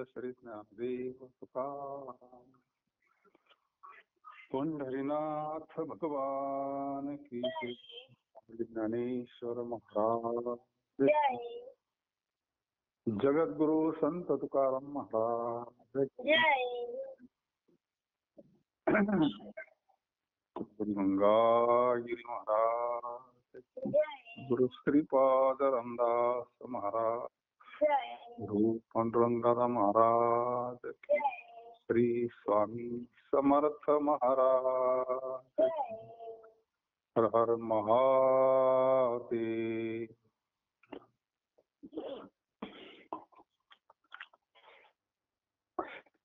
श्री ज्ञानदेव तुकाराम. पंढरीनाथ भगवान की जय. ज्ञानेश्वर महाराज जय. जगद्गुरु संत तुकाराम महाराज जय. गंगागिरी महाराज जय. गुरु श्रीपाद रामदास महाराज जय. गुरु पांडुरंगदादा महाराज जय. श्री स्वामी समर्थ महाराज जय. हर हर महादेव.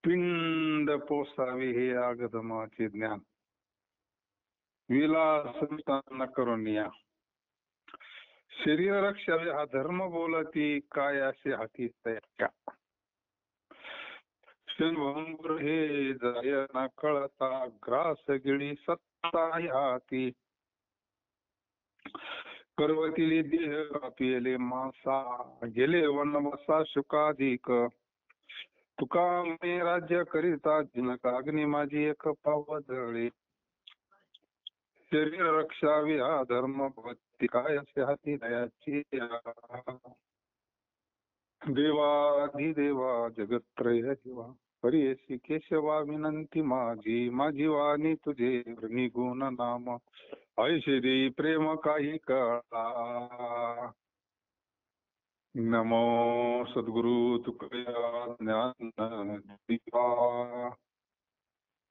पिंड पोसावे हे आगमनाचे ज्ञान, विलास न करुनिया. शरीर रक्षावे हा धर्म बोलती, काय असे हाती तया. क्षणभंगुर हे जाय न कळता, ग्रास गिळी सत्ता हाती. करवतीले देह कापिले मासा, गेले वनवासा शुकाधिक. तुका मी राज्य करिता जिनक अग्नी माझी एक पाव जळे. शरीर रक्षावी हा धर्म भक्ती, काय असे हाती दयाची. देवाधिदेवा जगत्त्रय देवा, हरियसी केशवा विनंती माझी. माझी वाणी तुझे निगुण नाम, ऐशे देई प्रेम काही कळा. नमो सद्गुरु तुकया ज्ञान दीपा.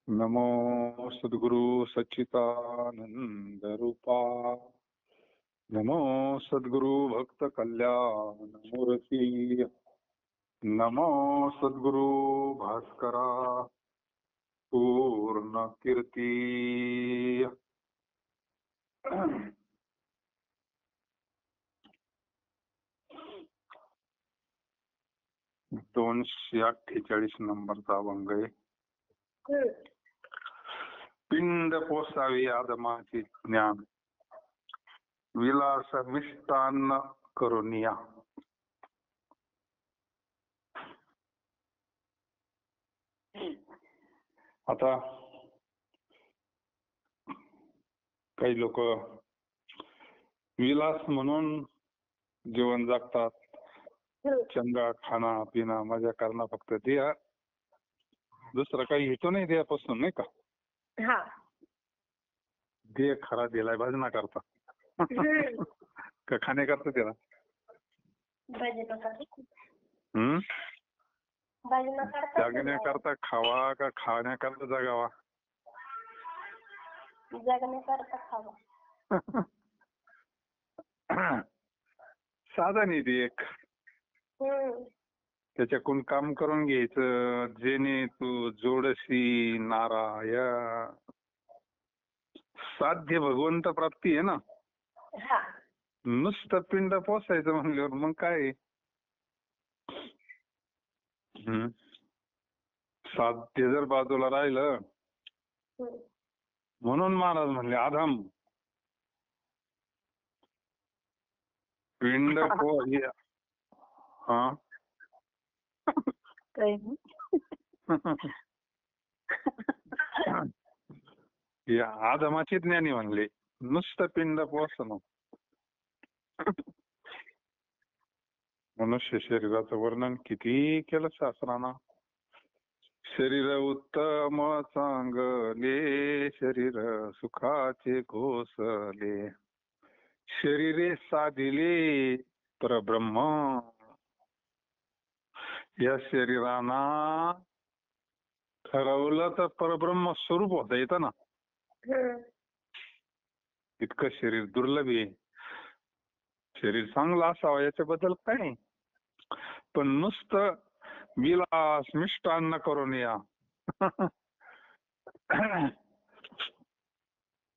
नमो सद्गुरु सच्चिदानंद रूपा. नमो सद्गुरु भक्त कल्याण मूर्ती. नमो सद्गुरु भास्करा पूर्ण कीर्ती. 248 नंबरचा अभंग आहे. पिंड पोसावे आदमाचे ज्ञान, विलास मिष्टान्न करुनिया. आता काही लोक विलास म्हणून जीवन जगतात. चंगा खाना पिना मजा करणं, फक्त द्या, दुसरं काही हेतू नाही द्यापासून, नाही का. दे खरा दिलाय भजना करता का खाणे करता त्याला. जगण्याकरता खावा का खाण्याकरता जगावा. जगण्याकरता खावा. साधन आहे ती एक. त्याच्याकडून काम करून घ्यायचं, जेणे तू जोडशी नारायण. साध्य भगवंत प्राप्ती आहे ना. नुसतं पिंड पोसायचं म्हणल्यावर मग काय. साध्य जर बाजूला राहिलं, म्हणून महाराज म्हणले अधम पिंड हा या आधमाचे ज्ञानी म्हणले, नुसतं पिंड पोसणं. मनुष्य शरीराचं वर्णन किती केलं शास्त्रानं. शरीर उत्तम चांगले, शरीर सुखाचे घोसले. शरीरे साधिले परब्रह्म, या शरीराना ठरवलं तर परब्रह्म स्वरूप होता येतं ना. इतकं शरीर दुर्लभ आहे. शरीर चांगलं असावं याच्याबद्दल काही नाही, पण नुसतं विलास मिष्टान्न करून या.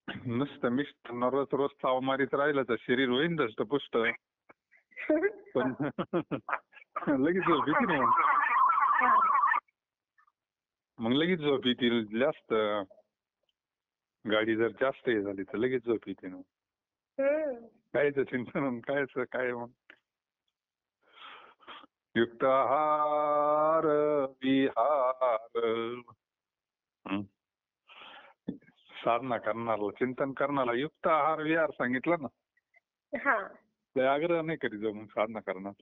नुसतं मिष्टान्न रोज रोज चाव मारीत राहिलं तर शरीर होईन दष्टपुष्ट, पण लगेच झोप येते ना. मग लगेच झोप येतील. जास्त गाडी जर जास्त हे झाली तर लगेच झोप येते ना. कायचं चिंतन, कायचं काय. मग युक्त आहार हं. साधना करणारा, चिंतन करणारा युक्त आहार विहार सांगितलं ना, हा. ते आग्रह नाही करीत जाऊ मग साधना करणार.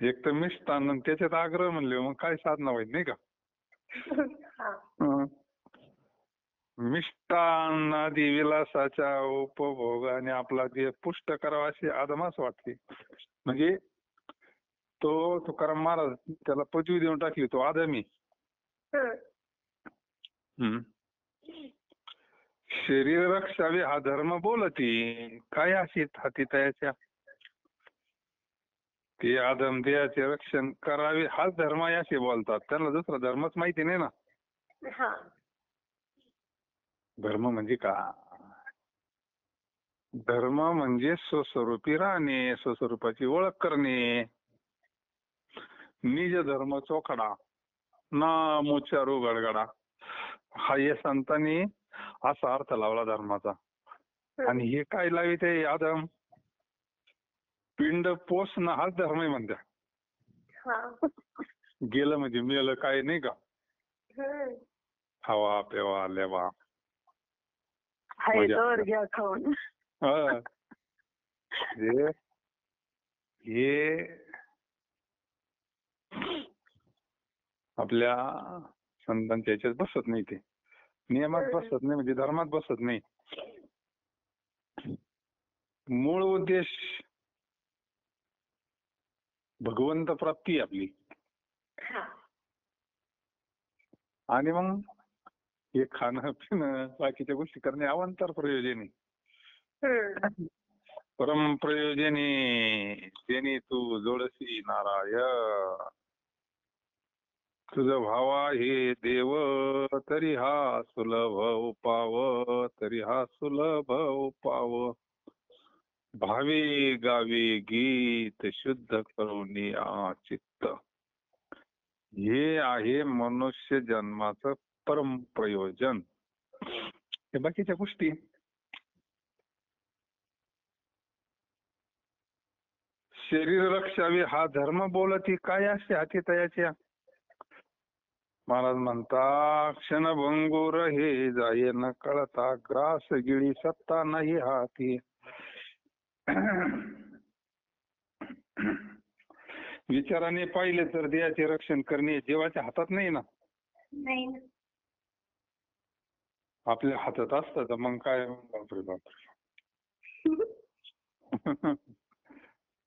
एक तर मिष्टान आणि त्याच्यात आग्रह म्हणले मग काय साधना होईल नाही का. हा. हं. मिष्टान्नादी विलासाच्या उपभोगाने आपला देह पुष्ट करावा अशी आदमास वाटते. म्हणजे तो तुकाराम महाराज त्याला पदवी देऊन टाकली, तो आदमी. हं. शरीर रक्षावे हा धर्म बोलती, काय अशी हाती तयाच्या. ते आदम देहाचे रक्षण करावे हाच धर्म आहे असे बोलतात. त्यांना दुसरा धर्मच माहिती नाही ना. हा. धर्म म्हणजे का, धर्म म्हणजे स्वस्वरूपी राहणे, स्वस्वरूपाची ओळख करणे. निज धर्म चोखडा ना मोचारू गडगडा, हा या संतांनी असा अर्थ लावला धर्माचा. आणि हे काय लावित आहे आदम, पिंड पोसणं हाच धर्म आहे म्हणत्या. हा. गेलं म्हणजे मेलं काय नाही का, खावा पेवा लेवा हाय तर घ्या खाऊन. हा. हे आपल्या संतांच्या याच्यात बसत नाही, ते नियमात बसत नाही, म्हणजे धर्मात बसत नाही. मूळ उद्देश भगवंत प्राप्ती आपली. आणि मग हे खाणं पिणं बाकीच्या गोष्टी करणे अवांतर प्रयोजनी. परम प्रयोजनी जेणे तू जोडसी नारायण. तुझं भावा हे देव तरी हा सुलभ उपाव, तरी हा सुलभ उपाव. भावे गावे गीत शुद्ध करून चित्त. हे आहे मनुष्य जन्माचं परम प्रयोजन. हे बाकीच्या गोष्टी शरीर रक्षावे हा धर्म बोलती, काय असे हाती तयाच्या. महाराज म्हणता क्षणभंगुर हे जाये न कळता, ग्रास गिळी सत्ता नाही हाती. विचाराने पाहिले तर देहाचे रक्षण करणे जीवाच्या हातात नाही ना. नाही. आपल्या हातात असतं तर मग काय, बापरे बापरे.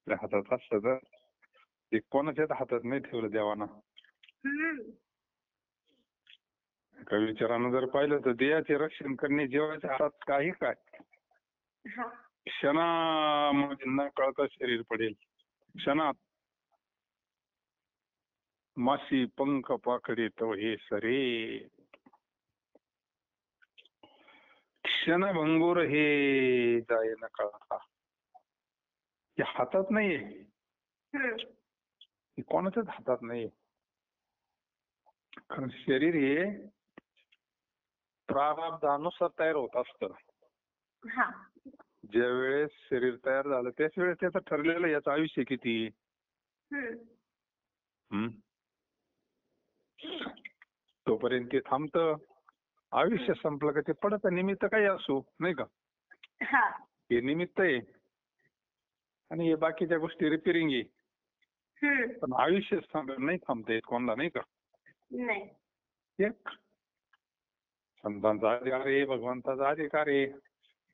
आपल्या हातात असतं तर ते कोणाच्याच हातात नाही ठेवलं देवानं. एका विचारानं जर पाहिलं तर देहाचे रक्षण करणे जीवाच्या हातात काही काय. क्षणामध्ये न कळता शरीर पडेल. क्षणात माशी पंख पाखडे तो हे सरे. क्षणभंगुर हे जाये न कळता. हे हातात नाहीये, हे कोणाच्याच हातात नाहीये. कारण शरीर हे प्रारब्धानुसार तयार होत असतं. ज्या वेळेस शरीर तयार झालं त्याच वेळेस त्याचं ठरलेलं याचं आयुष्य किती. तोपर्यंत ते थांबतं. आयुष्य संपलं का ते पडत. निमित्त काही असो नाही का, हे निमित्त आहे आणि हे बाकीच्या गोष्टी रिपेरिंग आहे. पण आयुष्य नाही थांबता येत कोणाला नाही का. एक संतांचा अधिकार आहे, भगवंताचा अधिकार आहे.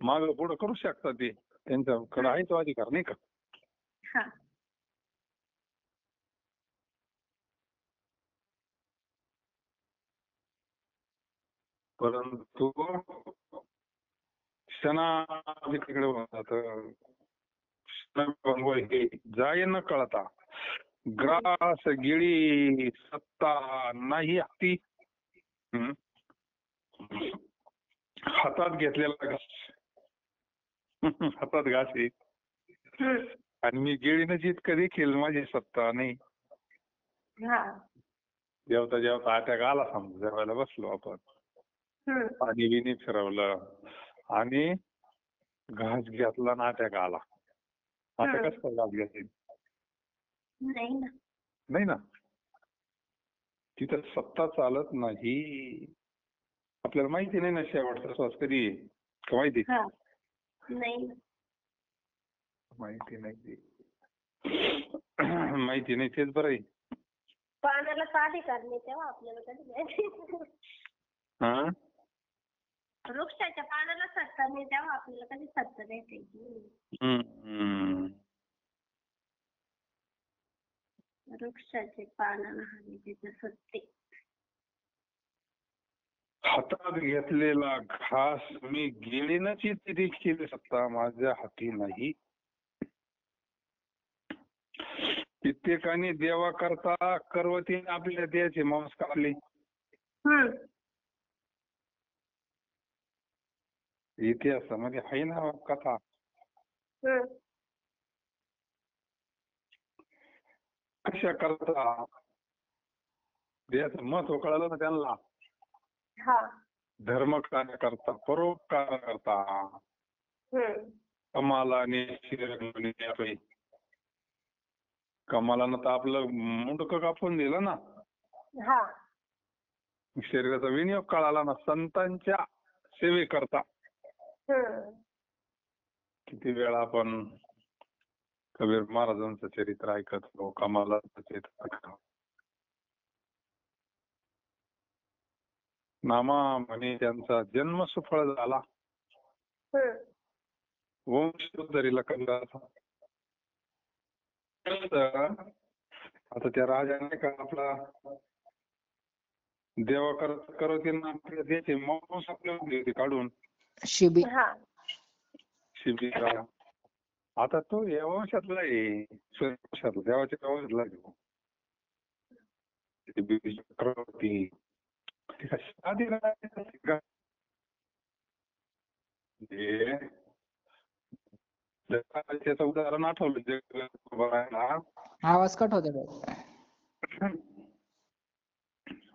माग पुढं करू शकतात ते, त्यांच्याकडे आहे तो अधिकार नाही का. परंतु क्षणाकडे म्हणतात हे जाय न कळता, ग्रास गिळी सत्ता नाही हाती. हातात घेतलेला घास, हातात घास आहे आणि मी गिळीनं जितकं देखील माझी सत्ता नाही. जेवता जेवता अटॅक आला समजा, जेवायला बसलो आपण, पाणी बिनी फिरवलं आणि घास घेतला ना अटॅक आला. आता कसं घास घेतील. नाही ना. नाही ना. तिथं सत्ता चालत नाही. आपल्याला माहिती नाही ना शेवटचा श्वास कधी आहे का माहिती? हा. नाही ना. माहिती नाही. माहिती नाही तेच बरं आहे. पानाला साधी करणे तेव्हा आपल्याला कधी माहिती. हा. वृक्षाच्या पानाला सत्ता नाही तेव्हा आपल्याला कधी सत्ता भेटायची. हम्म. वृक्षाचे पानाला हवे त्याचे सत्ते. हातात घेतलेला घास मी गिळीनच येते देखील सत्ता माझ्या हाती नाही. कित्येकाने देवा करता करवतीने आपल्या देहाचे मांस कापले. इतिहासामध्ये आहे ना कथा. कशा करता देहाचं महत्व कळालं ना त्यांना. हा. धर्म कार्य करता परोपकार करता कमालाने शिरगणे आपले. कमालानं तर आपलं मुंडकं कापून दिलं ना. हा. शरीराचा विनियोग कळाला ना संतांच्या सेवेकरता. किती वेळा आपण कबीर महाराजांचं चरित्र ऐकत हो, कमालाचं चरित्र. नामा म्हणे त्यांचा जन्म सुफळ झाला. वंश उद्धरीला कबीराचा. आता त्या राजाने का आपला देवा करवतीनं आपल्या देहाचे मांस आपल्या होते काढून शिबी. शिबी राजा. आता तो या वंशातला आहे, वंशातला देवाच्या वंशातला आहे. शिबी चक्रवर्ती आधी राजा त्याचं उदाहरण आठवलं. आवाज कट होतो.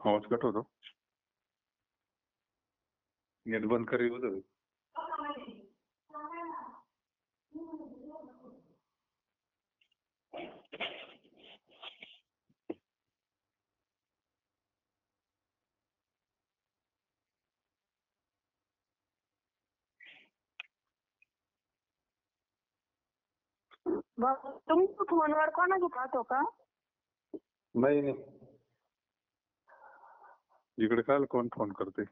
आवाज कट होतो. नेट बंद करी होतं. तुमच्या फोनवर कोणाची पाहतो का? नाही. इकडे काय कोण फोन करते?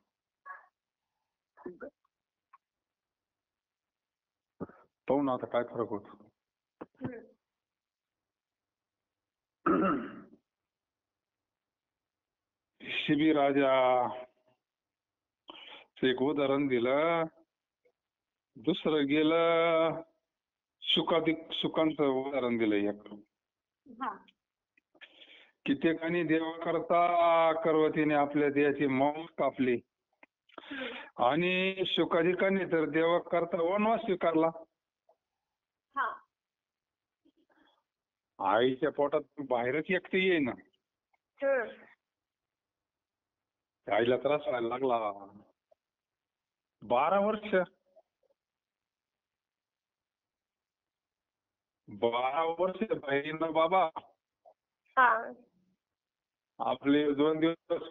पाहू ना आता काय फरक होतो. शिबी राजा एक उदाहरण दिलं. दुसरं गेलं सुखांचं उदाहरण दिलं एक. कित्येकाने देवा करता करवतीने आपल्या देहाचे मांस कापले आणि शुकाधिकाने तर देवा करता वनवास स्वीकारला. आईच्या पोटात बाहेरच एकटे येईना. आईला त्रास व्हायला लागला. 12 वर्ष 12 वर्ष बहिणीनं बाबा आपले 2 दिवस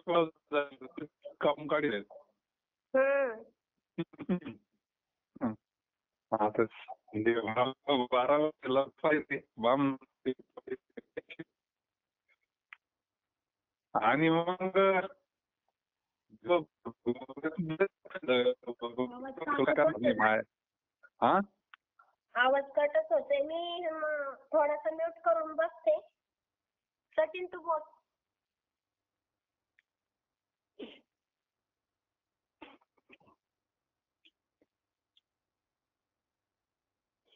काम काढले. आता 12 वर्षाला पाहिजे बाम. आणि मग आवाज कटच होतोय. मी थोडासा म्यूट करून बसते. सचिन तू बोल.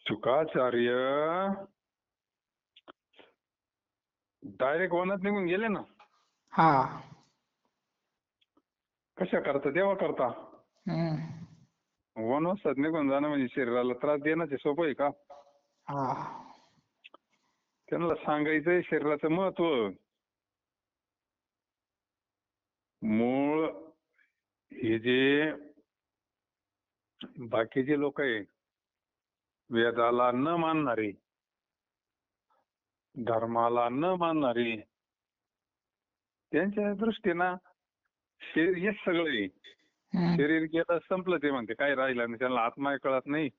शुकाचार्य डायरेक्ट वनात निघून गेले ना. कशा करता देवा करता. वनवासात निघून जाणं म्हणजे शरीराला त्रास देण्याचे सोपं आहे का? त्यांना सांगायचंय शरीराचं महत्व. मूळ हे जे बाकीचे लोक आहे वेदाला न मानणारे धर्माला न मानणारे त्यांच्या दृष्टीनं शरीर हेच सगळं आहे. हम्म. शरीर गेलं संपलं ते म्हणते, काही राहिलं नाही. त्यांना आत्माही कळत नाही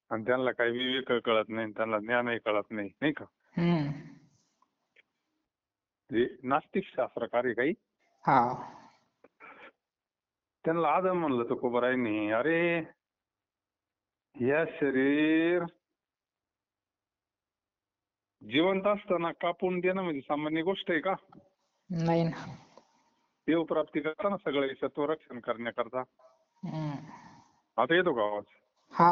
आणि त्यांना काही विवेक कळत नाही, त्यांना ज्ञानही कळत नाही, नाही का? हम्म. जे नास्तिक शास्त्रकार आहे काही, हा. त्यांना आदम म्हणलं तुकोबारायांनी, अरे या शरीर जिवंत असताना कापून देणं म्हणजे सामान्य गोष्ट आहे का? नाही ना. देवप्राप्ती करताना सगळे सत्वरक्षण करण्याकरता. हम्म. आता येतो का आवाज? हा.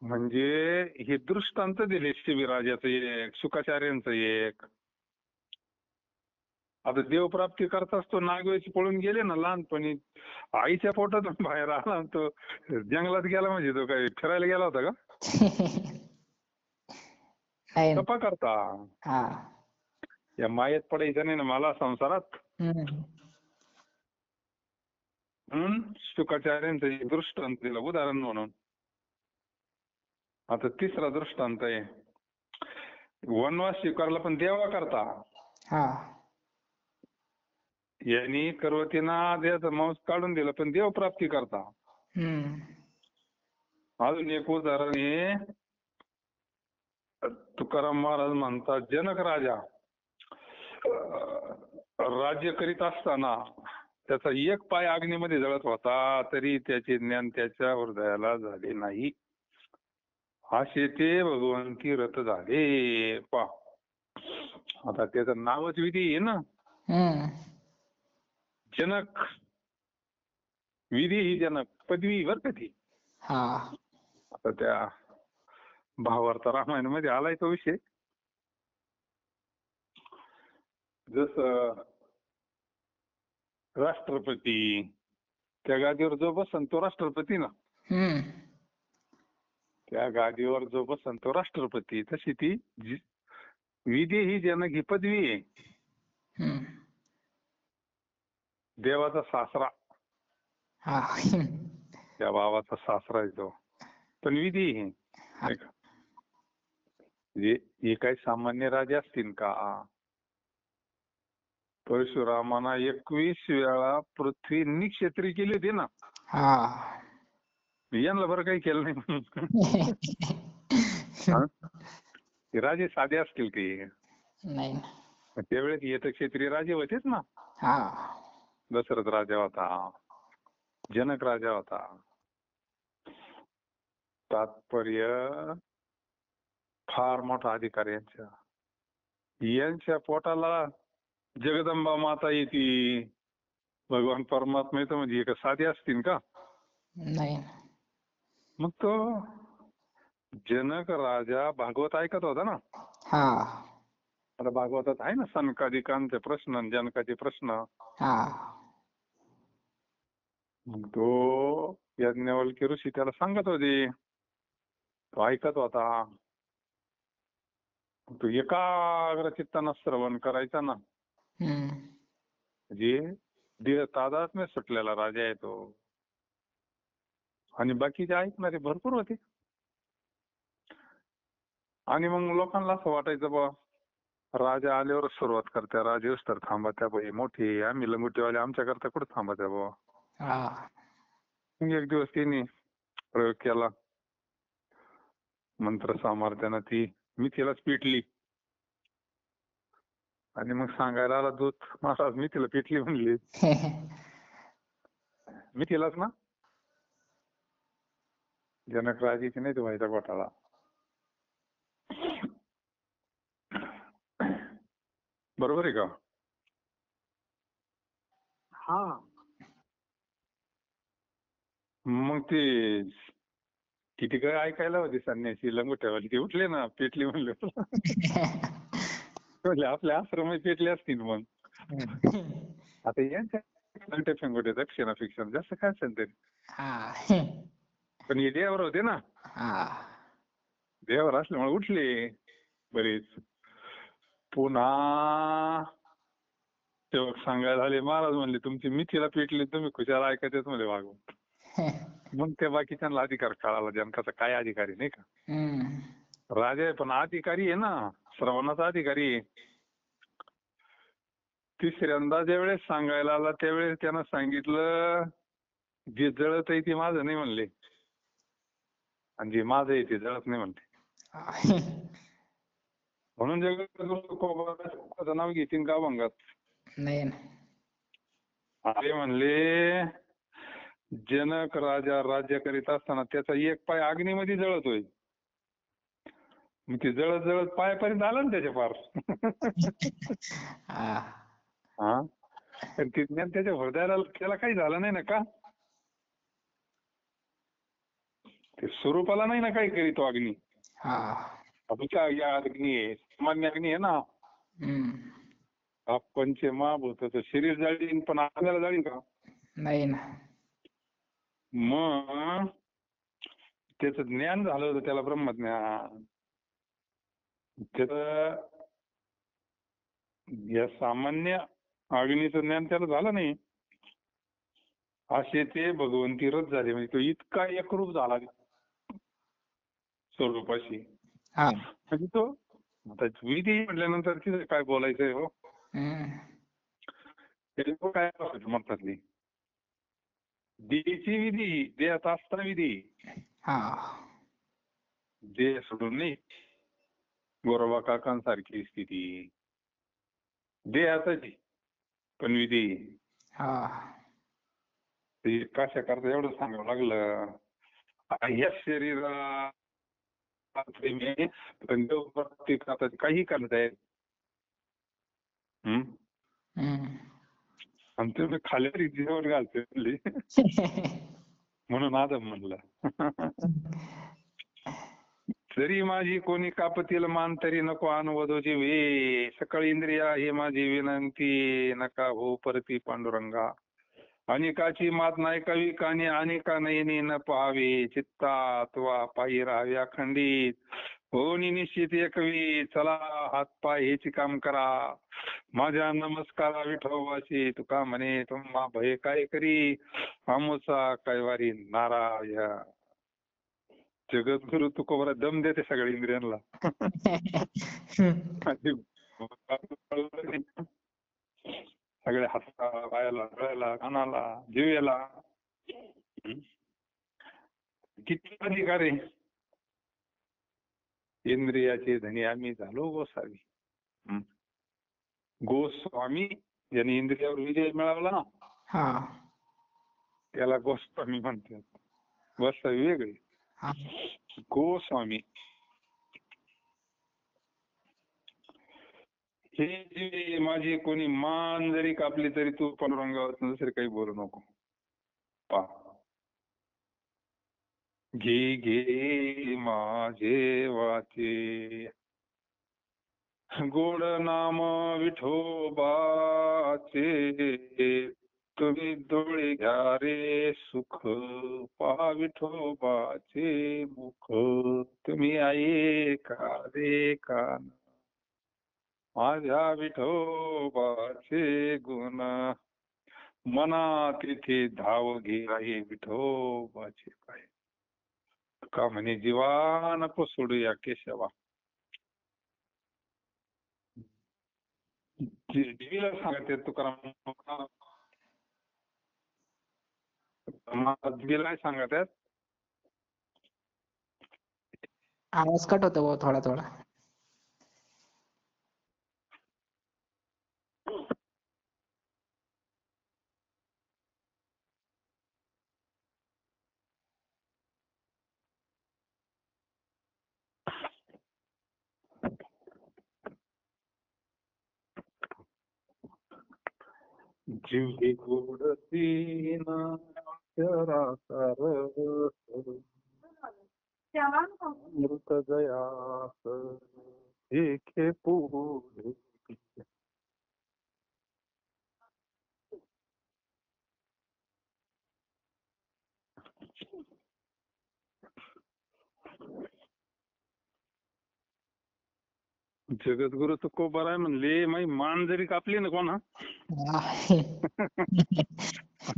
म्हणजे हे दृष्टांत दिले शिबिराजाचं एक, शुकाचार्यांचं एक. आता देवप्राप्ती करताच तो नागवेची पळून गेले ना लहानपणी, आईच्या पोटातून बाहेर आला आणि तो जंगलात गेला. म्हणजे तो काही फिरायला गेला होता का? नाही ना. तपा करता हा. या मायेत पडायचं नाही ना मला संसारात. हम्म. म्हणून शुकाचार्यांचं एक दृष्टांत दिलं उदाहरण म्हणून. आता तिसरा दृष्टांत आहे, वनवास स्वीकारला पण देवा करता. हा. यांनी कर्वतीना देहाचं मांस काढून दिलं पण देव प्राप्ती करता. हम्म. अजून एक उदाहरण आहे, तुकाराम महाराज म्हणतात, जनक राजा राज्य करीत असताना त्याचा एक पाय अग्नीमध्ये जळत होता तरी त्याचे ज्ञान त्याच्या हृदयाला झाले नाही. असे ते भगवंती रथ झाले. पा आता त्याचं नावच विधी आहे ना, हम्म. जनक. विधी ही जनक पदवी बर का ती. हा. आता त्या भावार्थ रामायणामध्ये आलाय तो विषय. जस राष्ट्रपती, त्या गादीवर जो बसन तो राष्ट्रपती ना. हम्म. त्या गादीवर जो बसन तो राष्ट्रपती. तशी ती विधी ही जनक ही पदवी आहे. हम्म. देवाचा सासरा, हा. त्या भावाचा सासरा आहे तो, पण विधी ही नाही का. हे काही सामान्य राजे असतील का? परशुरामाना 21 वेळा पृथ्वी निक्षेत्री केली होती ना. हा. यांना बरं काही केलं नाही म्हणून. ते राजे साधे असतील ते. नाही ना. त्यावेळेस येत क्षेत्रीय राजे होतेच ना. हा. दशरथ राजा होता, जनक राजा होता. तात्पर्य फार मोठा अधिकार यांच्या. यांच्या पोटाला जगदंबा माता येते, भगवान परमात्मा येतो. म्हणजे एक साधे असतील का? नाही ना. मग तो जनक राजा भागवत ऐकत होता ना. हा. आता भागवतात आहे ना सनकादिकांचे प्रश्न, जनकाचे प्रश्न. हा. मग तो यज्ञवल्क्य ऋषी त्याला सांगत होते, तो ऐकत होता. तो एकाग्र चित्तानं श्रवण करायचा ना. हम्म. म्हणजे देह तादात्म्य सुटलेला राजा आहे तो. आणि बाकीचे ऐकणारे भरपूर होते. आणि मग लोकांना असं वाटायचं बा राजा आल्यावर सुरुवात करत्या, राजे तर थांबत्या बाई मोठी, आम्ही लंगोटीवाले आमच्याकरता कुठं थांबत्या बाबा. हा. मग एक दिवस त्यांनी प्रयोग केला, मंत्र सामर्थ्यानं ती मिथीलाच पिटली. आणि मग सांगायला आला दूत, महाराज मिथीला पिटली म्हणली. मिथीलाच ना, जनक राजाची नाही तो व्हायचा घोटाळा. बरोबर आहे का? हा. मग ते किती काय ऐकायला होते संन्यासी लंगोट्यावाली, ते उठले ना पेटली म्हणले. आपल्या आश्रम पेटले असतील. मग आता यांच्या लंगटे फेंगोटे दक्षिणा फिक्षण जास्त काय असेल तरी. हा. पण हे देवावर होते ना, हा. देवावर असल्यामुळे उठले बरेच. पुन्हा सेवक सांगायला आले, महाराज म्हणले तुमची मिथीला पेटली, तुम्ही खुशाला ऐकायचेच म्हणले वागून. मग त्या बाकीच्यांना अधिकार कळाला जनकाचा काय अधिकारी नाही का. हम्म. राजा आहे पण अधिकारी आहे ना, श्रवणाचा अधिकारी आहे. तिसऱ्यांदा ज्यावेळेस सांगायला आला त्यावेळेस त्यानं सांगितलं जे जळत आहे ते माझं नाही म्हणले, आणि जे माझं आहे ते जळत नाही म्हणले. म्हणून जगद्गुरु तुकोबाचं नाव घेतील का भंगात? नाही ना. अरे म्हणले जनक राजा राज्य करीत असताना त्याचा एक पाय अग्नीमध्ये जळतोय, मग ते जळत जळत पायापर्यंत आलं ना त्याच्या पार. हा. हा, पण ते ज्ञान त्याच्या हृदयाला त्याला काही झालं नाही ना का? ते स्वरूपाला नाही ना काही करीत तो अग्नी. हा. तुमच्या या अग्नी आहे, सामान्य अग्नी आहे ना. हा पंचमहाभूताचं शरीर जाळीन पण आत्म्याला जाळीन का? नाही ना. मग त्याचं ज्ञान झालं होतं त्याला ब्रह्मज्ञान. त्याचं या सामान्य अग्नीचं ज्ञान त्याला झालं नाही, असे ते भगवंती रथ झाले. म्हणजे तो इतका एकरूप झाला स्वरूपाशी. हा. म्हणजे तो आता विधी म्हटल्यानंतर तिथे काय बोलायचंय हो. त्याच्यावर काय म्हणतातली देची विधी, देहात असता विधी, हा. देह सोडून नाही. गोरोबा काकांसारखी स्थिती देहातच पण विधी. हा. ते कशा करता एवढं सांगावं लागलं. या शरीरात काही करत आहे. आणि तुम्ही खाली रितीवर घालते म्हणून आदम म्हणलं. जरी माझी कोणी कापतील मान तरी नको अनवधो जीवे, सकळ इंद्रिया ही माझी विनंती, नका हो परती पांडुरंगा. अनेकाची मात नाही कवी कानी, अनेका नयनी न पाहावे, चित्तात वा पायी राहावे अखंडित. होनी निश्चित एकवी, चला हात पाय हेच काम करा. माझ्या नमस्कारा विठोबाची, तुका म्हणे तुम्हा भय काय करी, आमोचा कैवारी नारायण. जगद्गुरु तुकोबरा दम देते सगळ्या इंद्रियांना. सगळ्या हाताला, पायाला, गळ्याला, कानाला, जिव्याला. किती अधिकार आहे. इंद्रियाचे धनी आम्ही झालो गोसावी. गोस्वामी ज्यांनी इंद्रियावर विजय मिळवला ना, त्याला गोस्वामी म्हणतात. गोसावी वेगळे, गोस्वामी. हे जे माझी कोणी मान जरी कापली तरी तू पांडुरंगावर दुसरे काही बोलू नको. पा घे घे माझे वाचे, गोड नाम विठोबाचे, तुम्ही डोळे घ्या रे सुख, पहा विठोबाचे मुख. तुम्ही ऐका रे कान, माझ्या विठोबाचे गुण, मना तिथे धाव घे आहे विठोबाचे काय. का म्हणे जीवा नको सोडूया केशवा. देवीला सांगते तुकाराम, देवीला सांगतात. आवाज कट होतो भाऊ थोडा थोडा. जीव हे गोडती नारासार, मृत जयास एके पुढे. जगद्गुरु तुकोबा राय म्हणले, माझी मान जरी कापली ना कोणा,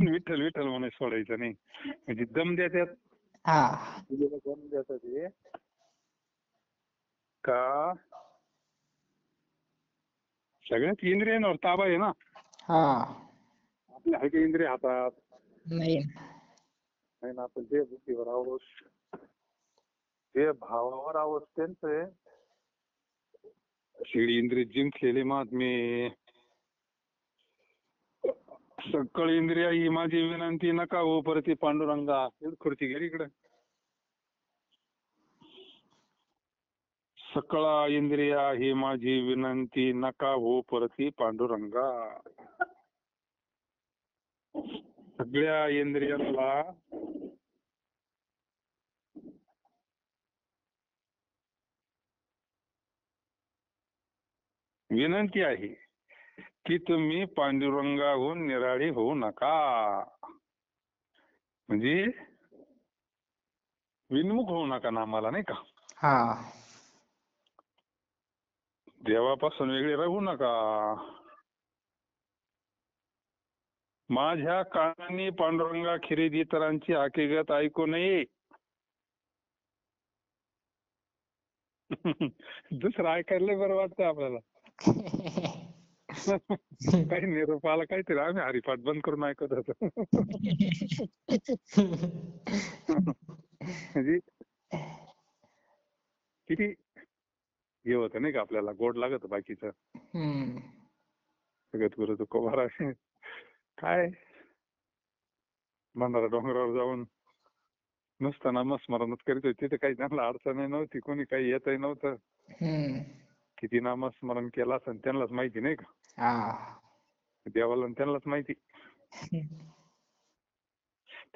विठ्ठल विठ्ठल म्हणे सोडायचं नाही. म्हणजे दम देतात, दम देतात. का सगळ्याच इंद्रियांवर ताबा आहे ना. हा आपल्या आहे का इंद्रिय हातात? नाही नाही ना. आपण जे बुद्धीवर आहोत, जे भावावर आहोत त्यांचं आहे. शिडी इंद्रिय जिंकलेले महात्मे. सकळ इंद्रिया ही माझी विनंती नका हो परती पांडुरंगा. खुर्ची घे इकडे. सकळा इंद्रिया ही माझी विनंती नका हो परती पांडुरंगा. सगळ्या इंद्रियांना विनंती आहे की तुम्ही पांडुरंगाहून निराळी होऊ नका. म्हणजे विनमुख होऊ नका नामाला, नाही का. हा देवापासून वेगळे राहू नका. माझ्या कानाने पांडुरंगा खिरीज इतरांची हकीकत ऐकू नये. दुसरं ऐकायला बरं वाटतं आपल्याला. काही निरोप आला काहीतरी आम्ही हरिपाठ बंद करून ऐकत होतो. म्हणजे किती हे होतं नाही का, आपल्याला गोड लागत बाकीचं. हम्म. जगद्गुरु तुकोबारा काय भंडारा डोंगरावर जाऊन नुसतं नामस्मरणच करीत होते. तिथे काही त्यांना अडचण नव्हती, कोणी काही येतही नव्हतं. हम्म. किती नामस्मरण केलं असं त्यांनाच माहिती, नाही का. हा देवाला आणि त्यांनाच माहिती.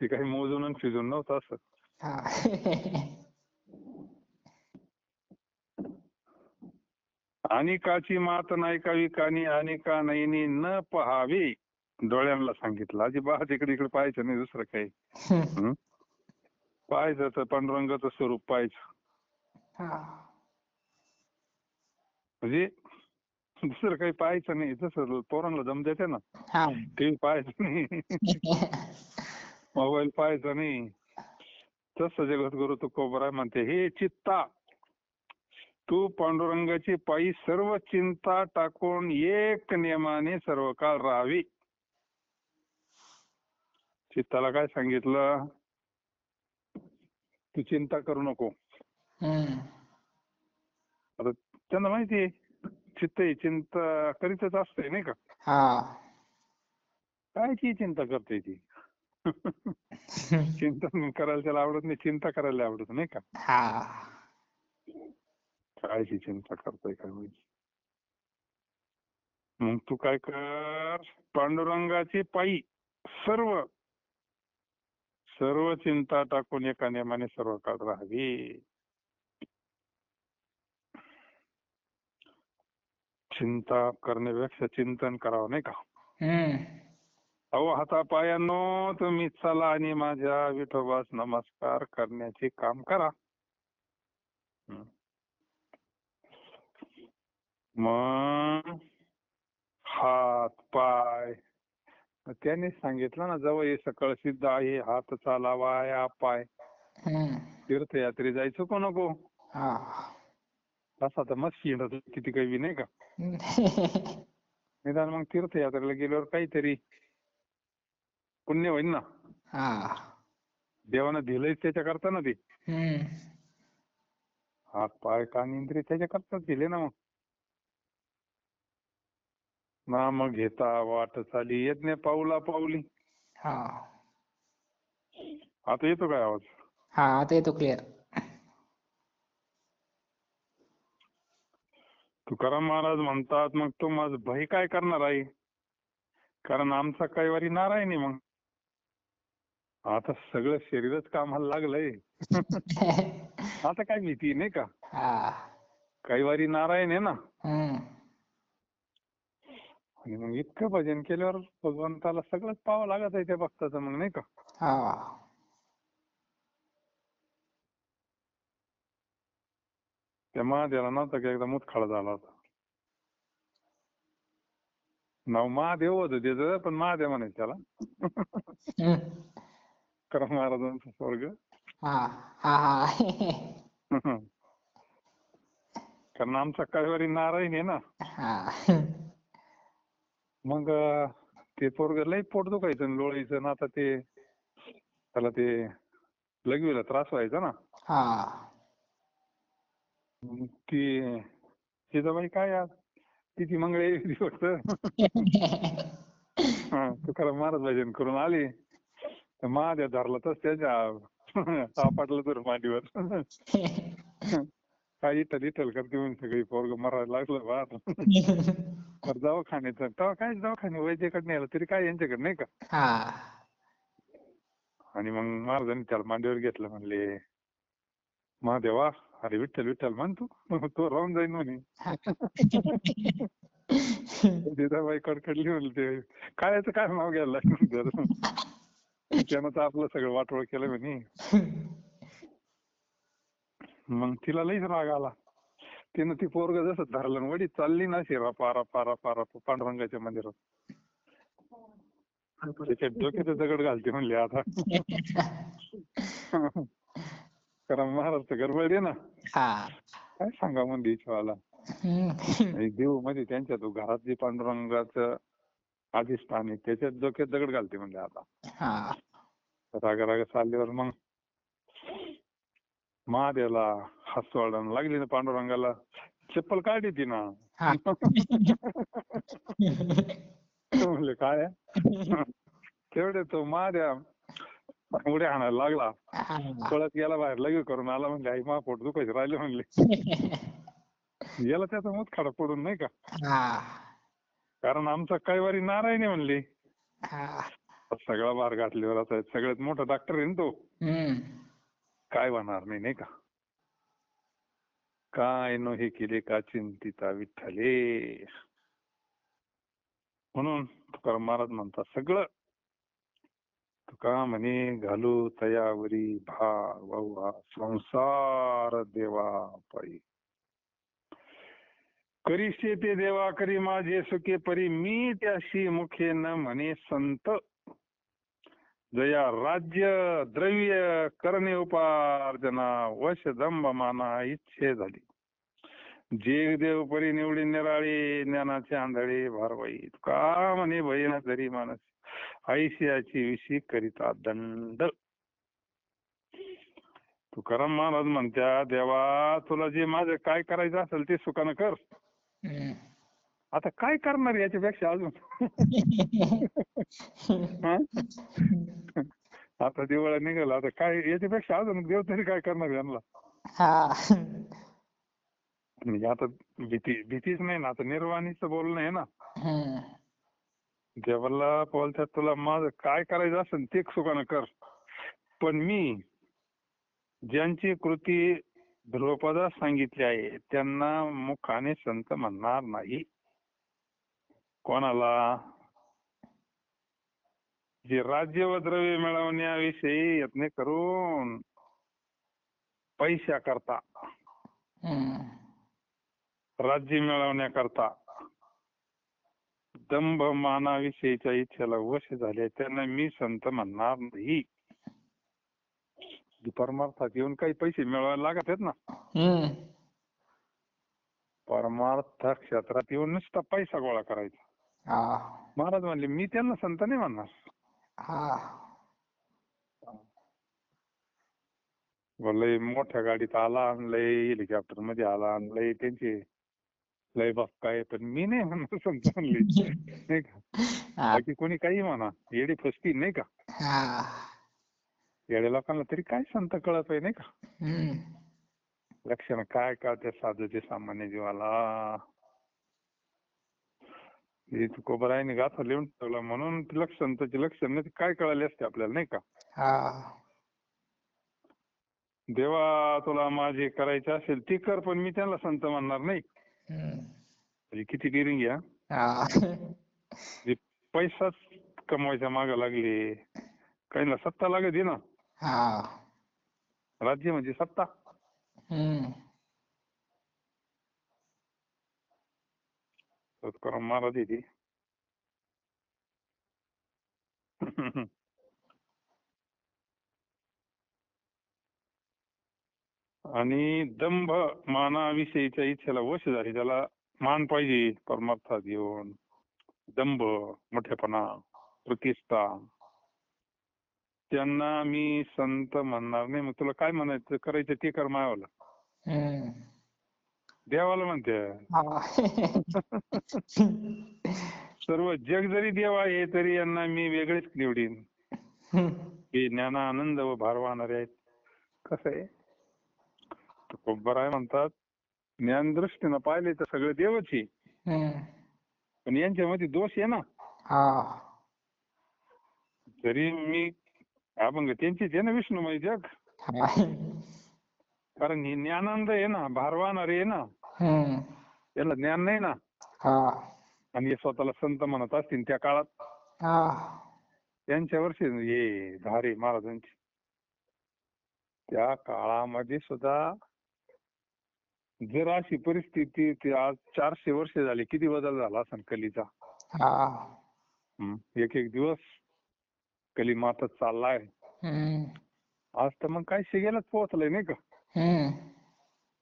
ते काही मोजून आणि फिजून नव्हतं असं. हा अनिकाची मात नाही कावी कानी अनिका नयनी न पहावी. डोळ्यांना सांगितलं अजिबात इकडे इकडे पाहायचं नाही दुसरं काही. पाहायचं तर पांडुरंगाचं स्वरूप पाहायचं. हा म्हणजे दुसरं काही पाहायचं नाही. जसं पोरांना जम देते ना, हा टीव्ही पाहायचं नाही, मोबाईल पाहायचा नाही. तसं जगद्गुरु तुकोबरा म्हणते, हे चित्ता तू पांडुरंगाची पायी सर्व चिंता टाकून एक नियमाने सर्व काळ राहावी. चित्ताला काय सांगितलं? तू चिंता करू नको. हम्म. आता त्यांना माहितीये चित्त ही चिंता करीतच असते, नाही का. हा काय ती चिंता करते ती. चिंता करायला त्याला आवडत नाही, चिंता करायला आवडत, नाही का. हा काय ती चिंता करतोय काय माहिती. मग तू काय कर, पांडुरंगाची पायी सर्व सर्व चिंता टाकून एका नियमाने सर्व काळ राहावी. चिंता करण्यापेक्षा चिंतन करावं, नाही का. हम्म. अहो हातापायांनो तुम्ही चला आणि माझ्या विठोबास नमस्कार करण्याचे काम करा. मग हात पाय त्याने सांगितलं ना, जवळ हे सकळ सिद्ध आहे हात चालावा या पाय. हम्म. तीर्थयात्रे जायचं को नको. हा तसा तर मस्त येणार किती काही नाही का. निदान मग तीर्थयात्रेला गेल्यावर काहीतरी पुण्य होईल ना. हा देवानं दिलंय त्याच्याकरता ना ते. हम्म. हात पाय कान इंद्रिय त्याच्याकरताच दिले ना. मग नाम घेता वाट चाली यज्ञ पाऊला पाऊली. हा आता येतो काय आवाज? हा आता येतो क्लिअर. तुकाराम महाराज म्हणतात, मग तो माझ भाई काय करणार आहे? कारण आमचा कैवारी नारायणी. मग आता सगळं शरीरच कामाला लागलंय. आता काय भीती, नाही का. हा कैवारी नारायण आहे ना. हम्म. आणि मग इतकं भजन केल्यावर भगवंताला सगळंच पाहावं लागत आहे त्या भक्ताचं, मग नाही का. हा त्या महादेवाला नव्हता की एकदा मुतखळा झाला होता. नाव महादेव होतं त्याचं, पण महादेव म्हणायचं त्याला. हम्म. तुकाराम महाराजांचा स्वर्ग. हा हा हा कारण आमचा कैवारी नारायण आहे ना. हा. मग ते पोरग लई पोट दुखायचं आणि लोळायचं आणि आता ते त्याला ते लघवीला त्रास व्हायचा ना. हा. मग ती जिजाबाई काय आज तिची मंगळी फक्त तुकाराम महाराज भजन करून आली तर महादेव धरला तस त्याच्या सापडलं तर मांडीवर. काय इटल करते म्हणून सगळी पोरग मरायला लागलं बा. दवाखान्याचं तेव्हा काय दवाखाने वैद्याकडे न्यायला तरी काय यांच्याकडे नाही का. हा. आणि मग महाराजांनी त्याला मांडीवर घेतलं, म्हणले महादेवा अरे विठ्ठल विठ्ठल म्हण तू तो राहून जाईन म्हणे. जिजाबाई कडकडली म्हणले ते कायचं काय नाव घ्यायला लागलं. त्यानं तर आपलं सगळं वाटोळ केलं म्हणे. मग तिला लईच राग आला. तिनं ती पोरग जसं धरलं वडी चालली ना शिरा पारा पारा पारा पांडुरंगाच्या मंदिरात. त्याच्या डोक्यात दगड घालते म्हणले आता. कारण महाराज तर गडबड आहे ना. काय सांगा म्हणजे इच्छावाला देव म्हणजे त्यांच्या तो घरात जे पांडुरंगाचं अधिष्ठान आहे त्याच्यात डोक्यात दगड घालते म्हणजे आता. रागा चालल्यावर मग महादेवला हसवायला लागली ना पांडुरंगाला. चप्पल काढली ती ना. म्हणले काय तेवढे तो महादेव उड्या आणायला लागला. पळत गेला बाहेर लगे करून आला. म्हणले आई मा पोट दुखायचं राहिले म्हणले. याला त्याचा मुतखडा पडून नाही का. कारण आमचा कैवारी नारायण आहे म्हणले. सगळा भार घातल्यावर आता सगळ्यात मोठा डॉक्टर आहे ना तो. काय होणार नाही का. काय नो हे केले का चिंतिता विठ्ठले. म्हणून तुकाराम महाराज म्हणतात सगळं तुका म्हणे घालू तयावरी भार वाहू संसार देवा पायी. करीशे ते देवा करी माझे सुखे परी मी त्याशी मुखे न म्हणे संत. जया राज्य द्रव्य करणे उपार्जना वश दंभ माना इच्छे झाली. जे देव परी निवडी निराळी ज्ञानाचे आंधळे भारवाई. का म्हणे बहीण जरी मानस ऐशियाची विशी करिता दंड. तुकाराम महाराज म्हणत्या देवा तुला जे माझं काय करायचं असेल ते सुखानं कर. आता काय करणार याच्यापेक्षा अजून. आता दिवाळी निघाला आता काय याच्यापेक्षा अजून देव तरी काय करणार यांना. म्हणजे आता भीतीच नाही ना. आता निर्वाणीचं बोलणं आहे ना. देवाला बोलतात तुला माझं काय करायचं असेल ते सुखानं कर. पण मी ज्यांची कृती ध्रुवपदात सांगितली आहे त्यांना मुखाने संत म्हणणार नाही. कोणाला जे राज्य व द्रव्य मिळवण्याविषयी यत्न करून पैशा करता राज्य मिळवण्याकरता दंभ मानाविषयीच्या इच्छेला वश झाले त्यांना मी संत म्हणणार नाही. परमार्थात येऊन काही पैसे मिळवायला लागत आहेत ना. परमार्थ क्षेत्रात येऊन नुसता पैसा गोळा करायचा. महाराज म्हणले मी त्यांना संत नाही म्हणणार. लय मोठ्या गाडीत आला लय हेलिकॉप्टर मध्ये आला लय त्यांचे लय बाप्पा आहे पण मी नाही म्हणणार संत म्हणले नाही का. बाकी कोणी काही म्हणा येडी फसती नाही का. येड्या लोकांना तरी काय संत कळत आहे नाही का. लक्षण काय का त्या साधूचे सामान्य जीवाला. तुकोबरायने गाथा लिहून ठेवला म्हणून संतांची लक्षण काय कळाले असते आपल्याला नाही का. देवा तुला माझे करायचे असेल ती कर पण मी त्यांना संत म्हणणार नाही. किती डिरिंग या. पैसाच कमवायच्या मागे लागले. काहींना सत्ता लागत ना. राज्य म्हणजे सत्ता. तुकाराम महाराज येते. आणि दंभ मानाविषयीच्या इच्छेला वश झाली. त्याला मान पाहिजे परमार्थात येऊन. दंभ, मोठेपणा, प्रतिष्ठा, त्यांना मी संत म्हणणार नाही. मग तुला काय म्हणायचं, करायचं ते कर मायावाला. हम्म. देवाला म्हणते. हा. सर्व जग जरी देव आहे तरी यांना मी वेगळेच निवडीन. हे ज्ञानानंद व भार वाहणारे आहेत. कसं आहे, खूप बरं आहे म्हणतात. ज्ञानदृष्टीनं पाहिले तर सगळे देवच आहे, हम्म. पण यांच्यामध्ये दोष आहे ना. हा. जरी मी अभंग त्यांचीच आहे ना विष्णुमय जग. हा. कारण हे ज्ञानानंद आहे ना, भार वाहणारे आहे ना. हम्म. याला ज्ञान नाही ना. हा. आणि हे स्वतःला संत म्हणत असतील त्या काळात, हा. त्यांच्यावरची हे धारे महाराजांची. त्या काळामध्ये सुद्धा जर अशी परिस्थिती, ती आज 400 वर्ष झाली, किती बदल झाला असेल कलीचा. हा. एक एक दिवस कली मातच चाललाय. हम्म. आज तर मग काय शिगेलाच पोहोचलंय नाही का. हम्म.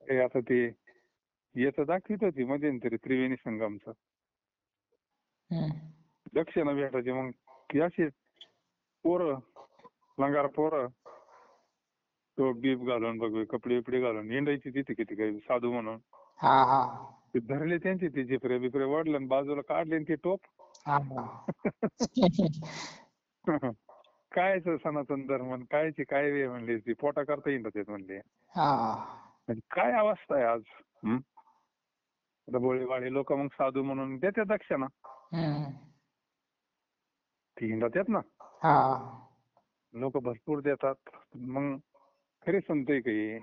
हे आता ते याचं दाखवित होती मध्यंतरी त्रिवेणी संगमचं. हम्म. दक्षिणा भेटायची मग की अशी पोरं, लंगार पोरं, टोप बीप घालून बघ, कपडे बिपडे घालून हिंडायची तिथे किती काही साधू म्हणून. हा. हा. ते धरले त्यांचे, ते जिपरे बिपरे वाढले आणि बाजूला काढले आणि ते टोप. हा. कायच सनातन धर्म, कायची काय वे म्हणले, ती पोटा करता हिंडत आहेत म्हणले. हा. म्हणजे काय अवस्था आहे आज. डबोळीवाडी लोक मग साधू म्हणून देतात दक्षिणा, हम्म. ती हिंडत आहेत ना. हा. लोक भरपूर देतात. मग खरे संत आहे काही.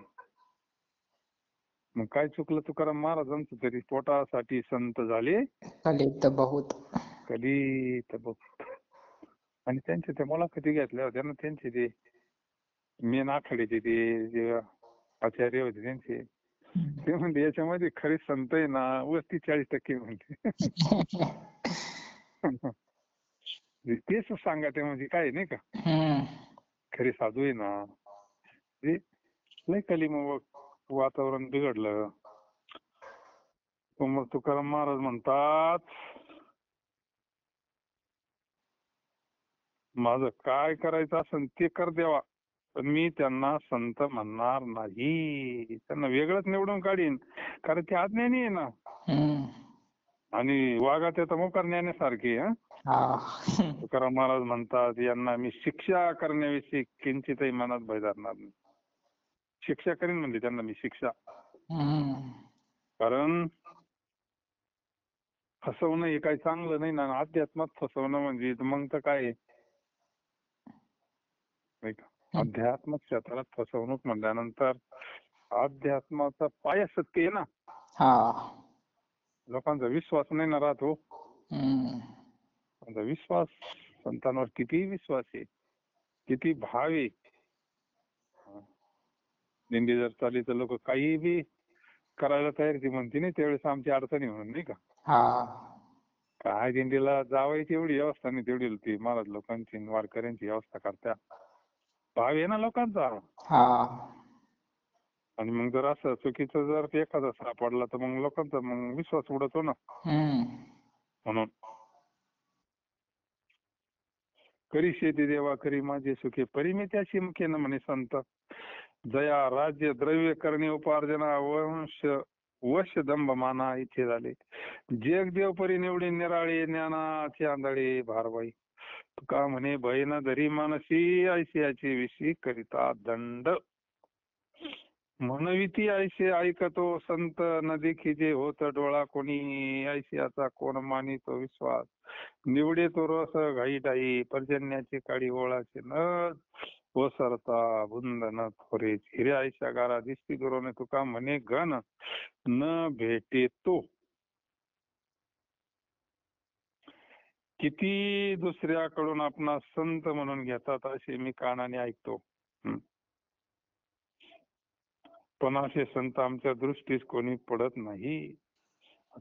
मग काय चुकलं तुकाराम महाराजांचं तरी, पोटासाठी संत झाले कलित बहुत. कधी तर बघ. आणि त्यांच्या त्या मुलाखती घेतल्या होत्या ना, त्यांचे ते मेन आखाड्याचे ते जे आचार्य होते त्यांचे, ते म्हणते याच्यामध्ये खरे संत आहे ना 40% म्हणते. तेच सांगा ते म्हणजे काय नाही का, हम्म. खरे साधू आहे ना. ते लय कली मग वातावरण बिघडलं. मग तुकाराम महाराज म्हणतात, माझं काय करायचं असेल ते कर देवा, पण मी त्यांना संत म्हणणार नाही. त्यांना वेगळंच निवडून काढीन, कारण ते अज्ञानी आहे ना. हम्म. आणि वागात येतं मोकार ज्ञानासारखी. हा. तुकाराम महाराज म्हणतात, यांना मी शिक्षा करण्याविषयी किंचितही मनात भय धरणार नाही. शिक्षा करीन म्हणजे त्यांना मी शिक्षा. हम्म. कारण फसवणं हे काही चांगलं नाही ना. अध्यात्मात फसवणं म्हणजे मग तर काय नाही का. अध्यात्म क्षेत्रात फसवणूक म्हणल्यानंतर अध्यात्माचा पाया सत्य आहे ना. हा. लोकांचा विश्वास नाही ना राहतो. हम्म. विश्वास, संतांवर किती विश्वास आहे, किती भाव आहे. दिंडी जर चालली तर लोक काही बी करायला तयार. ती म्हणते नाही त्यावेळेस आमची अडचणी म्हणून नाही का. हा. काय दिंडीला जावायची एवढी व्यवस्था नाही, तेवढी ती महाराज लोकांची वारकऱ्यांची व्यवस्था करत्या. भाव आहे ना लोकांचा. हा. आणि मग जर असं चुकीचं जर एखादा सापडला तर मग लोकांचा मग विश्वास उडतो ना. हम्म. म्हणून करी शेती देवा करी माझे सुखे, परी मी त्याशी मुखे न म्हणे संत. जया राज्य द्रव्य करणे उपार्जना वश दंभ माना इथे झाले. जग देव परी निवडी निराळे ज्ञानाचे आंधळे भारवाई. तुका म्हणे भय न धरी मानसी ऐसियाचे विषयी करिता दंड. म्हणविती ऐसे ऐकतो संत न देखी जे होत डोळा कोणी. ऐसियाचा कोण मानी तो विश्वास, निवडे तो रस घाई डाई. पर्जन्याची काळी ओळाचे न ओसरता बुंद न थोरे. हिरे ऐशा गारा दिसती दुरोने तुका म्हणे घन न भेटे तो. किती दुसऱ्याकडून आपणा संत म्हणून घेतात असे मी कानाने ऐकतो. पण असे संत आमच्या दृष्टीस कोणी पडत नाही.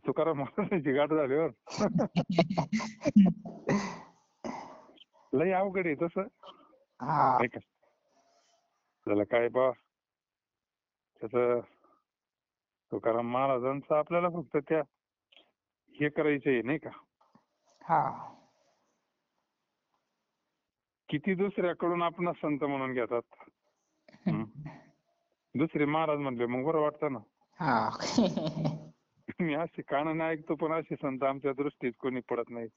तुकाराम महाराजांची गाठ झाल्यावर लय अवघड आहे तसं. हा. नाही का, त्याला काय बा त्याचं तुकाराम महाराजांचं आपल्याला फक्त त्या हे करायचंय नाही का, हा किती दुसऱ्याकडून आपण संत म्हणून घेतात. हं. दुसरे महाराज म्हणले मग बरं वाटतं ना. हा मी असे कानाने ऐकतो पण असे संत आमच्या दृष्टीत कोणी पडत नाही.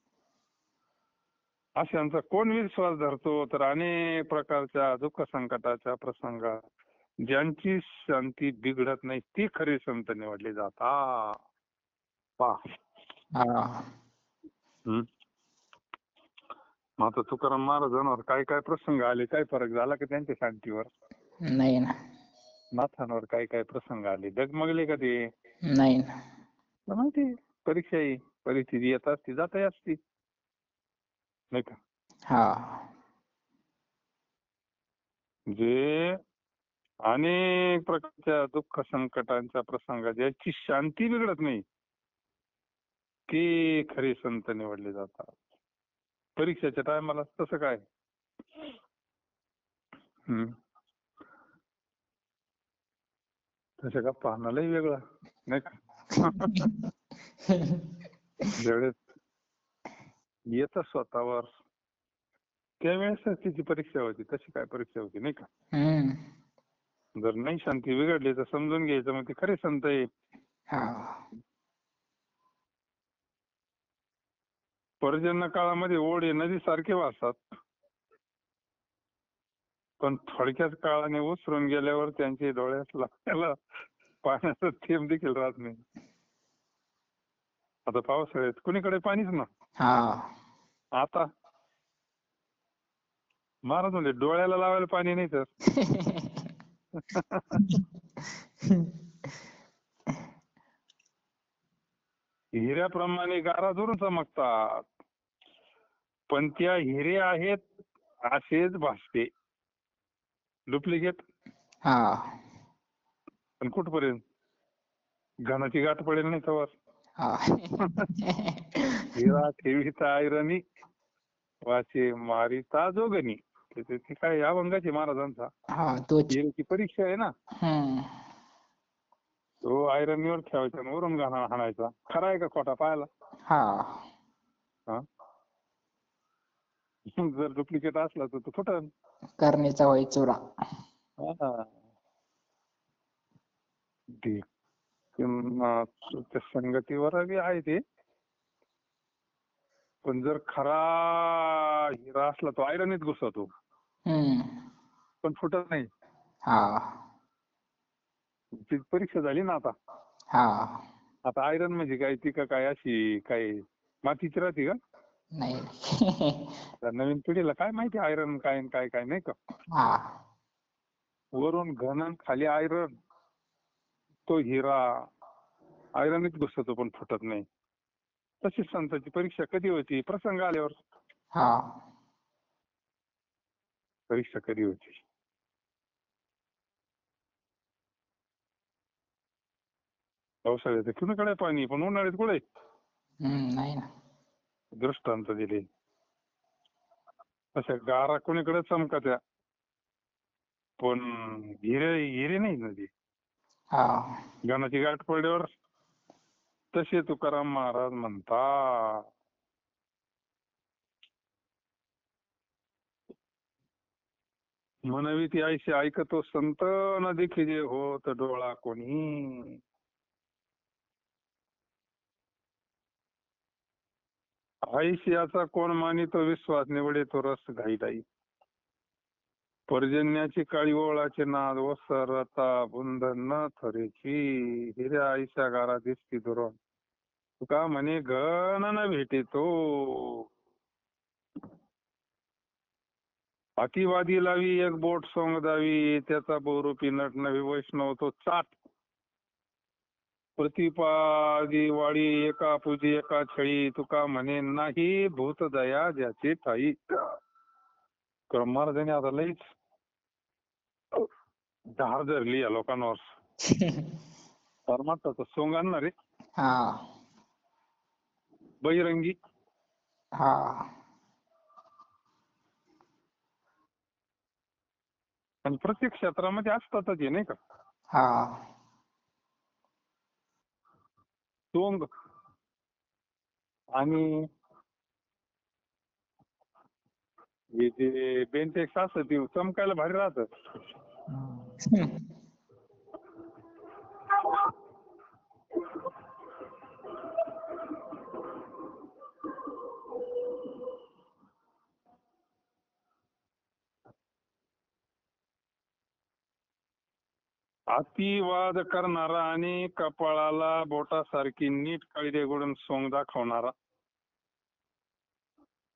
अशांचा कोण विश्वास धरतो तर अनेक प्रकारच्या दुःख संकटाच्या प्रसंगात ज्यांची शांती बिघडत नाही ती खरी संत निवडली जातात. पहा. हा हं. मग आता तुकाराम महाराजांवर काय काय प्रसंग आले, काय फरक झाला का त्यांच्या शांतीवर? नाही ना, नाथांवर काय काय प्रसंग आले, डगमगले का ते? नाही ना. तर माहिती परीक्षा आहे, परिस्थिती येत असती जाता असती नाही का. हा जे अनेक प्रकारच्या दुःख संकटांच्या प्रसंगात ज्याची शांती बिघडत नाही ती खरे संत निवडले जातात. परीक्षेच्या टायमाला तसं काय. हम्म. तसं का पाहण्यालाही वेगळं नाही का. ज्यावेळेस येतं स्वतःवर त्यावेळेस तिची परीक्षा होती. तशी काय परीक्षा होती नाही का. हम्म. जर नाही शांती बिघडली तर समजून घ्यायचं मग ते खरे संत आहे. हा पर्जन्य काळामध्ये ओढे नदीसारखे वाहतात पण थोडक्यात काळाने ओसरून गेल्यावर त्यांच्या डोळ्यात लागलेला पाण्याचं थेंब देखील राहत नाही. आता पावसाळ्यात कुणीकडे पाणीच ना. हा आता महाराज म्हणजे डोळ्याला लावायला पाणी नाही तर. हिऱ्याप्रमाणे गारा दुरून चमकतात पण त्या हिरे आहेत असेच भासते. डुप्लिकेट हा पण कुठपर्यंत घनाची गाठ पडेल नाही तवर. हा हिरा ठेवीता ऐरणी वाचे मारिता जोगणी. ते काय या अभंगाचे महाराजांचा हा तोच. हिरेची परीक्षा आहे ना. हम्म. तो आयरनवर ठेवायचा आणि वरून घाणा हाणायचा. खरा आहे का खोटा पाहायला. हा हा जर डुप्लिकेट असला तर तो फुटन. करणीचा होय चुरा. त्या संगतीवर बी आहे ते. पण जर खरा हिरा असला तो आयरनीत घुसतो हम्म. पण फुटत नाही. हा ती परीक्षा झाली ना आता. हा आता आयरन म्हणजे काय ती का काय अशी काय मातीची राहते का. नाही. त्या नवीन पिढीला काय माहिती आयरन काय काय काय नाही का. हा वरून घन आणि खाली आयरन. तो हिरा आयरनीत घुसतो पण फुटत नाही. तशीच संतांची परीक्षा कधी होती प्रसंग आल्यावर. हा परीक्षा कधी होती. पावसाळ्यात कुणीकडे पाणी पण उन्हाळ्यात कुठे. नाही ना. दृष्टांत दिले. अशा गारा कोणीकडे चमकत्या पण हिरे हिरे नाही नदी. हा घनाची गाठ पडल्यावर तसे तुकाराम महाराज म्हणतात. म्हणवी ती आयशी ऐकतो संत न देखिजे होत डोळा कोणी. आयशियाचा कोण मानितो विश्वास निवडे तो रस घाईदाई. पर्जन्याची काळी ओळाचे नाद ओसरता बुंद न थरेची. हिऱ्या आयशा गारा दिसती दुरून तुका म्हणे घन न भेटितो. अतिवादी लावी एक बोट सोंग दावी त्याचा बहुरूपी नट नवी वैष्णव तो चाट. प्रतिपादी वाडी एका पूजी एका छळी तुका म्हणे नाही भूत दया ज्याची ठाई. महाराजांनी आता लईच धार धरली या लोकांवर. परमात्माचं सोंग आणणार रे. हा बहिरंगी हा आणि प्रत्येक क्षेत्रामध्ये असतातच हे नाही का. हा सोंग आणि हे जे बेंटेक्स असतं ते चमकायला भारी राहतं. हम्म. अतिवाद करणारा आणि कपाळाला बोटासारखी नीट काळी रेघोडून सोंग दाखवणारा.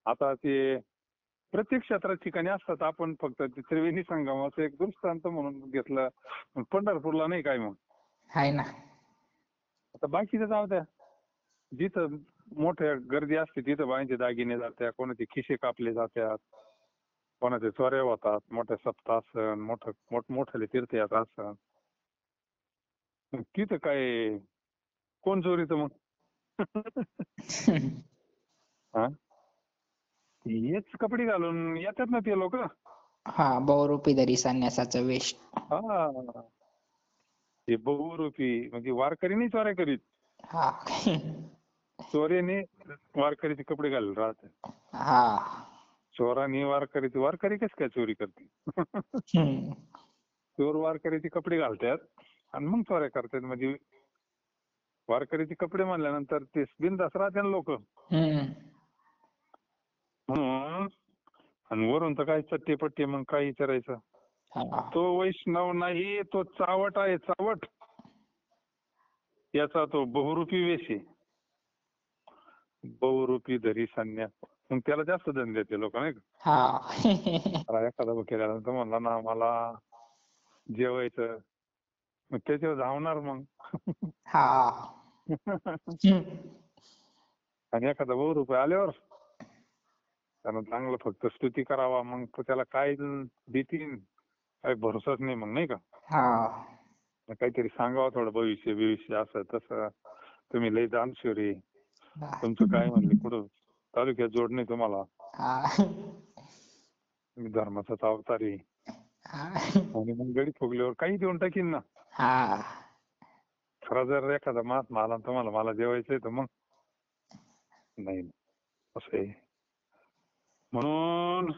आता ते प्रत्येक क्षेत्रात ठिकाणी असतात. आपण फक्त ते त्रिवेणी संगमाचं एक दृष्टांत म्हणून घेतलं. पण पंढरपूरला नाही काय मग. आहे ना. आता बाकीचं जाऊ द्या. जिथं मोठ्या गर्दी असते तिथं बायांचे दागिने जातात, कोणाचे खिसे कापले जातात, कोणाचे चोऱ्या होतात, मोठ्या सप्तासन, मोठमोठ्याले तीर्थयात्रा असतात. मग तिथं काय कोण चोरीचं मग? हा? हेच कपडे घालून येतात ना ते लोक. हा बहुरूपी धरी संन्यासाचं वेश. हा ते बहुरूपी म्हणजे वारकरी नाही चोऱ्या करीत, हा चोऱ्याने वारकरीचे कपडे घालून राहतात. हा चोरांनी वारकरी कस काय चोरी करते? हम्म. चोर वारकरीचे कपडे घालतात आणि मग चोऱ्या करतात. म्हणजे वारकरीचे कपडे म्हणल्यानंतर ते बिनधास्त राहते ना लोक. हम्म. म्हणून आणि वरून तर काय चट्टे मग काय विचारायचं. हा तो वैष्णव नाही, तो चावट आहे, चावट. याचा तो बहुरूपी वेश आहे. बहुरूपी धरी संन्यास. मग त्याला जास्त धन देते लोक नाही का. हा मला एखादा केल्यानंतर म्हणला ना मला जेवायचं, मग त्याच्यावर धावणार मग. हा आणि एखादा बहुरूपी आल्यावर त्यानं चांगलं फक्त स्तुती करावा, मग तो त्याला काय देतील काही भरोसाच नाही मग नाही का. हा काहीतरी सांगावं थोडं भविष्य असं तसं. तुम्ही लय दानशूर, तुमचं काय म्हणले कुठं तालुक्यात जोड नाही तुम्हाला, हा तुम्ही धर्माचाच अवतार आहे. हा आणि मग गडी फुगल्यावर काही देऊन टाकीन ना. हा खरा जर एखादा महात्मा आला तुम्हाला मला जेवायचंय तर मग नाही असं आहे. म्हणून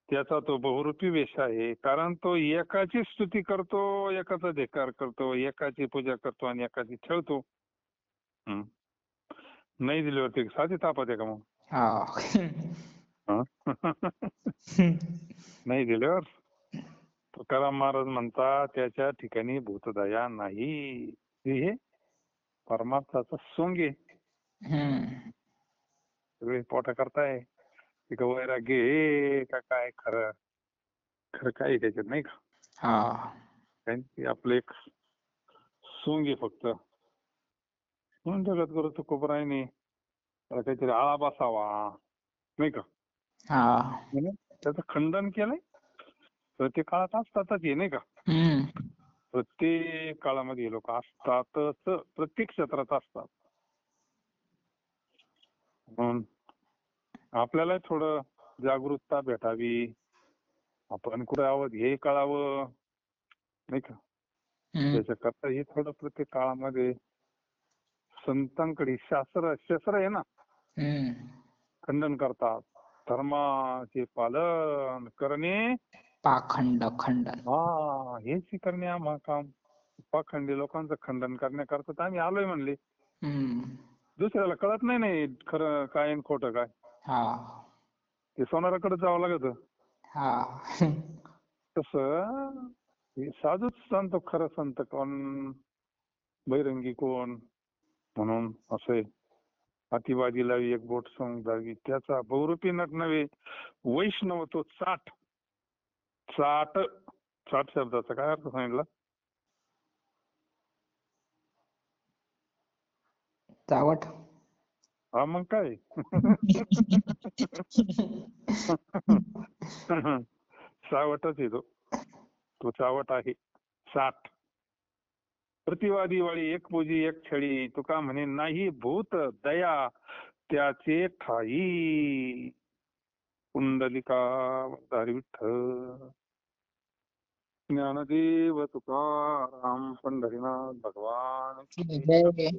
त्याचा तो बहुरूपी वेश आहे. कारण तो एकाची स्तुती करतो, एकाचा धिक्कार करतो, एकाची पूजा करतो आणि एकाची ठेवतो. नाही दिल्यावरती साधी तापात आहे का मग? हा नाही दिल्यावर तुकाराम महाराज म्हणतात त्याच्या ठिकाणी भूतदया नाही. हे परमार्थाचा सोंग आहे. हम्म. सगळे पोटा करताय का वैराग्य हे का काय. खरं खरं काय त्याच्यात नाही का. हा आपलं एक सोंग आहे फक्त. म्हणून जगद्गुरु तुकोबरायने त्याला काहीतरी आळा बसावा नाही का. हा म्हणून त्याचं खंडन केलंय. प्रत्येक काळात असतातच हे नाही का. हम्म. प्रत्येक काळामध्ये लोक असतातच, प्रत्येक क्षेत्रात असतात. म्हणून आपल्याला थोडं जागरूकता भेटावी, आपण कुठे आहोत हे कळावं नाही का. त्याच्याकरता हे थोडं प्रत्येक काळामध्ये संतांकडे शस्त्र आहे ना. खंडन करतात. धर्माचे पालन करणे पाखंड खंडन. हेच करणे आम्हा काम. पाखंडी लोकांचं खंडन करण्याकरता तर आम्ही आलोय म्हणले. दुसऱ्याला कळत नाही खरं काय आणि खोटं काय. ते सोनाराकडे जावं लागत. तसं साधूच सांगतो खरं संत कोण, बैरंगी कोण. म्हणून असे अतिवादीला एक बोट सोंग द्यावी, त्याचा बहुरूपी नट नव्हे वैष्णव तो चाट. चाट चाट शब्दाचा काय अर्थ सांगितला? चावट. हा मग काय. चावटच आहे तो चावट आहे. चाट. प्रतिवादी वाळी एक पूजी एक छळी, तुका म्हणे नाही भूत दया त्याचे ठाई. कुंडलिका धारी विठ्ठल. ज्ञानदेव तुकाराम पंढरीनाथ भगवान की जय